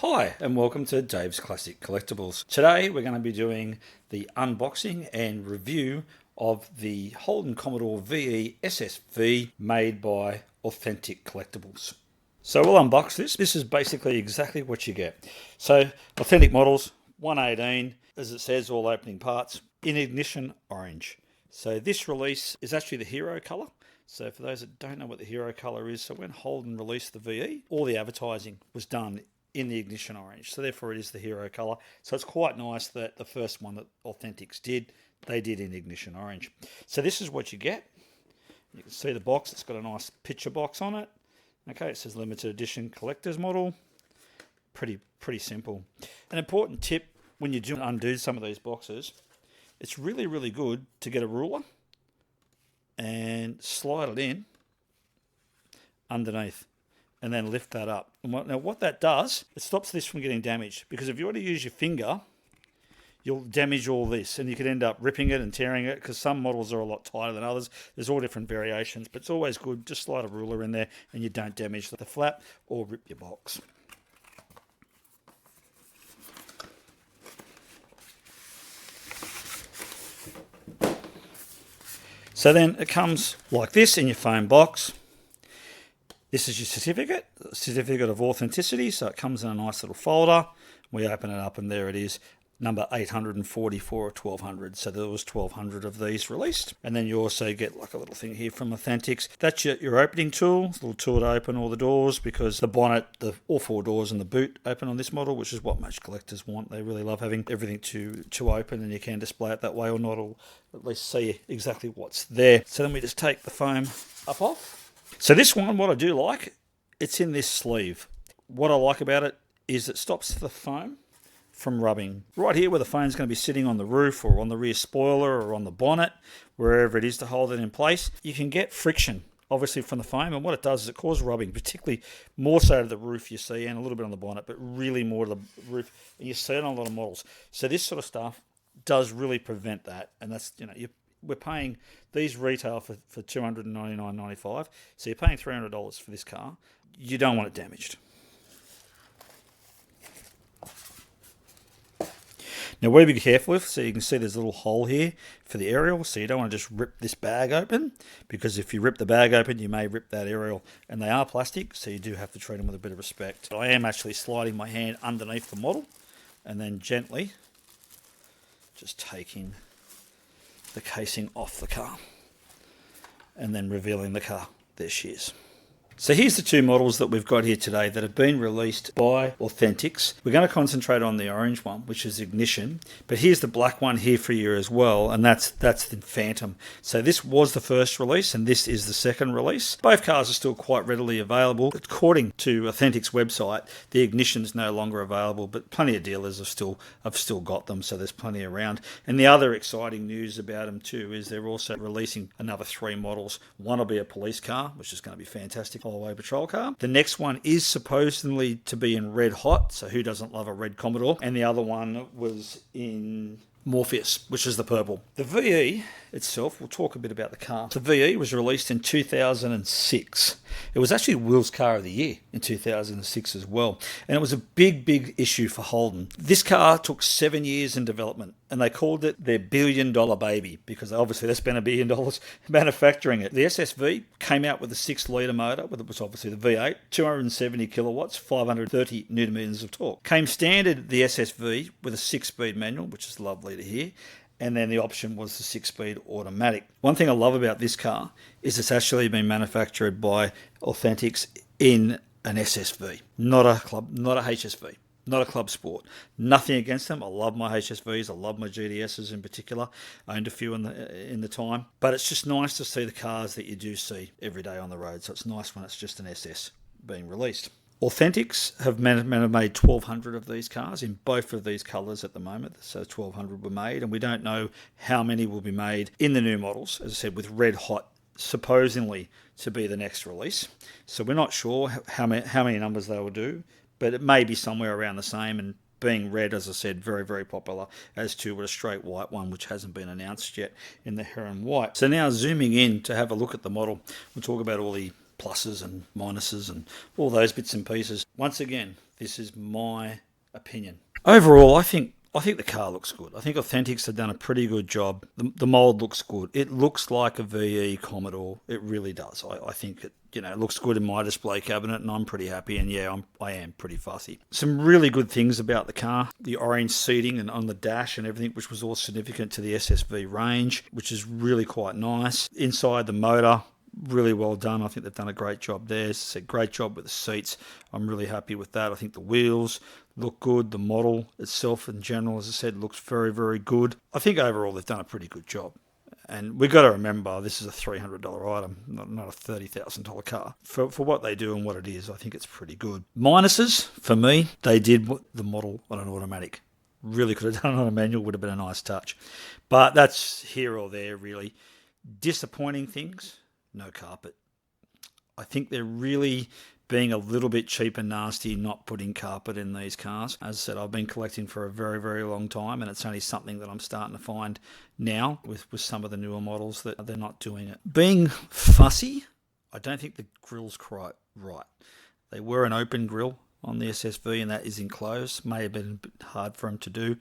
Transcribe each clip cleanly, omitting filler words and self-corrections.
Hi and welcome to Dave's Classic Collectibles. Today we're going to be doing the unboxing and review of the Holden Commodore VE SSV made by Authentic Collectables. So we'll unbox this. This is basically exactly what you get. So Authentic models, 118, as it says, all opening parts, in ignition orange. So this release is actually the hero colour. So for those that don't know what the hero colour is, so when Holden released the VE, all the advertising was done in the ignition orange, so therefore it is the hero colour. So it's quite nice that the first one that Authentics did, they did in ignition orange. So this is what you get. You can see the box, it's got a nice picture box on it. Okay, it says limited edition collector's model. Pretty simple. An important tip when you do undo some of these boxes, it's really good to get a ruler and slide it in underneath and then lift that up. And now what that does, it stops this from getting damaged, because if you were to use your finger, you'll damage all this and you could end up ripping it and tearing it, because some models are a lot tighter than others. There's all different variations, but it's always good, just slide a ruler in there and you don't damage the flap or rip your box. So then it comes like this in your foam box. This is your certificate of authenticity, so it comes in a nice little folder. We open it up and there it is, number 844 of 1200. So there was 1200 of these released. And then you also get like a little thing here from Authentics. That's your opening tool, it's a little tool to open all the doors, because the bonnet, all four doors and the boot open on this model, which is what most collectors want. They really love having everything to open, and you can display it that way or not, or at least see exactly what's there. So then we just take the foam up off. So this one, what I do like, it's in this sleeve. What I like about it is it stops the foam from rubbing. Right here where the foam's going to be sitting on the roof or on the rear spoiler or on the bonnet, wherever it is to hold it in place, you can get friction, obviously, from the foam. And what it does is it causes rubbing, particularly more so to the roof, you see, and a little bit on the bonnet, but really more to the roof. And you see it on a lot of models. So this sort of stuff does really prevent that. And that's, we're paying, these retail for $299.95, so you're paying $300 for this car. You don't want it damaged. Now what to be careful with, so you can see there's a little hole here for the aerial, so you don't want to just rip this bag open, because if you rip the bag open you may rip that aerial, and they are plastic, so you do have to treat them with a bit of respect. I am actually sliding my hand underneath the model and then gently just taking the casing off the car and then revealing the car. There she is. So here's the two models that we've got here today that have been released by Authentics. We're going to concentrate on the orange one, which is Ignition, but here's the black one here for you as well, and that's the Phantom. So this was the first release and this is the second release. Both cars are still quite readily available. According to Authentic's website, the Ignition's no longer available, but plenty of dealers have still got them, so there's plenty around. And the other exciting news about them too is they're also releasing another 3 models. One will be a police car, which is going to be fantastic, highway patrol car. The next one is supposedly to be in red hot, so who doesn't love a red Commodore? And the other one was in Morpheus, which is the purple. The VE itself, we'll talk a bit about the car. The VE was released in 2006. It was actually Will's Car of the Year in 2006 as well. And it was a big issue for Holden. This car took 7 years in development, and they called it their $1 billion baby, because obviously they spent $1 billion manufacturing it. The SSV came out with a 6-litre motor, which was obviously the V8, 270 kilowatts, 530 newton meters of torque. Came standard the SSV with a 6-speed manual, which is lovely to hear. And then the option was the 6-speed automatic. One thing I love about this car is it's actually been manufactured by Authentics in an SSV, not a HSV, not a club sport. Nothing against them. I love my HSVs. I love my GDSs in particular. I owned a few in the time. But it's just nice to see the cars that you do see every day on the road. So it's nice when it's just an SS being released. Authentics have made 1,200 of these cars in both of these colours at the moment. So 1,200 were made, and we don't know how many will be made in the new models, as I said, with red hot supposedly to be the next release. So we're not sure how many numbers they will do, but it may be somewhere around the same, and being red, as I said, very popular, as to a straight white one, which hasn't been announced yet in the Heron White. So now zooming in to have a look at the model, we'll talk about all the pluses and minuses and all those bits and pieces. Once again, this is my opinion. Overall, I think the car looks good. I think Authentics have done a pretty good job. The mould looks good. It looks like a VE Commodore. It really does. I think it, it looks good in my display cabinet, and I'm pretty happy. And yeah, I am pretty fussy. Some really good things about the car: the orange seating and on the dash and everything, which was all significant to the SSV range, which is really quite nice. Inside the motor, really well done. I think they've done a great job there. It's a great job with the seats. I'm really happy with that. I think the wheels look good. The model itself in general, as I said, looks very, very good. I think overall they've done a pretty good job. And we've got to remember, this is a $300 item, not a $30,000 car. For what they do and what it is, I think it's pretty good. Minuses, for me, they did the model on an automatic. Really could have done it on a manual, would have been a nice touch. But that's here or there, really. Disappointing things, no carpet. I think they're really being a little bit cheap and nasty not putting carpet in these cars. As I said, I've been collecting for a very, very long time, and it's only something that I'm starting to find now with some of the newer models that they're not doing it. Being fussy, I don't think the grill's quite right. They were an open grill on the SSV, and that is enclosed. May have been a bit hard for them to do.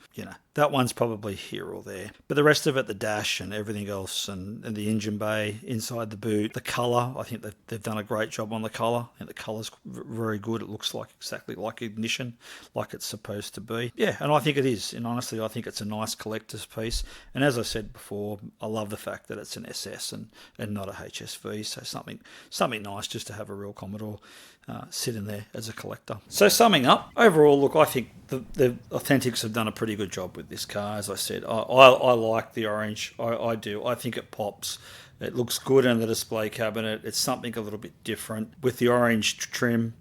That one's probably here or there. But the rest of it, the dash and everything else, and the engine bay, inside the boot, the colour, I think they've done a great job on the colour. I think the colour's very good. It looks like exactly like Ignition, like it's supposed to be. Yeah, and I think it is. And honestly, I think it's a nice collector's piece. And as I said before, I love the fact that it's an SS and not a HSV. So something nice just to have a real Commodore sitting there as a collector. So summing up, overall, look, I think the Authentics have done a pretty good job with this car. As I said, I like the orange. I do. I think it pops. It looks good in the display cabinet. It's something a little bit different with the orange trim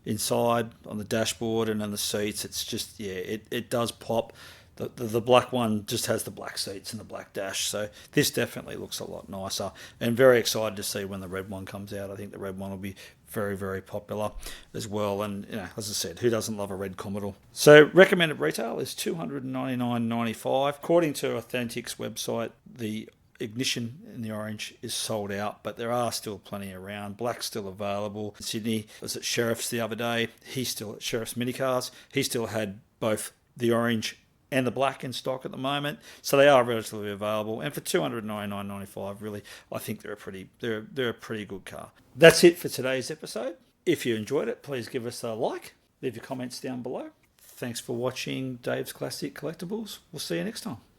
inside on the dashboard and on the seats. It's just, it does pop. The black one just has the black seats and the black dash, so this definitely looks a lot nicer, and very excited to see when the red one comes out. I think the red one will be very, very popular as well, and as I said, who doesn't love a red Commodore? So recommended retail is $299.95. According to Authentic's website, the Ignition in the orange is sold out, but there are still plenty around. Black's still available. Sydney was at Sheriff's the other day. He's still at Sheriff's Minicars. He still had both the orange and the black in stock at the moment, so they are relatively available. And for $299.95, really, I think they're a pretty good car. That's it for today's episode. If you enjoyed it, please give us a like. Leave your comments down below. Thanks for watching Dave's Classic Collectibles. We'll see you next time.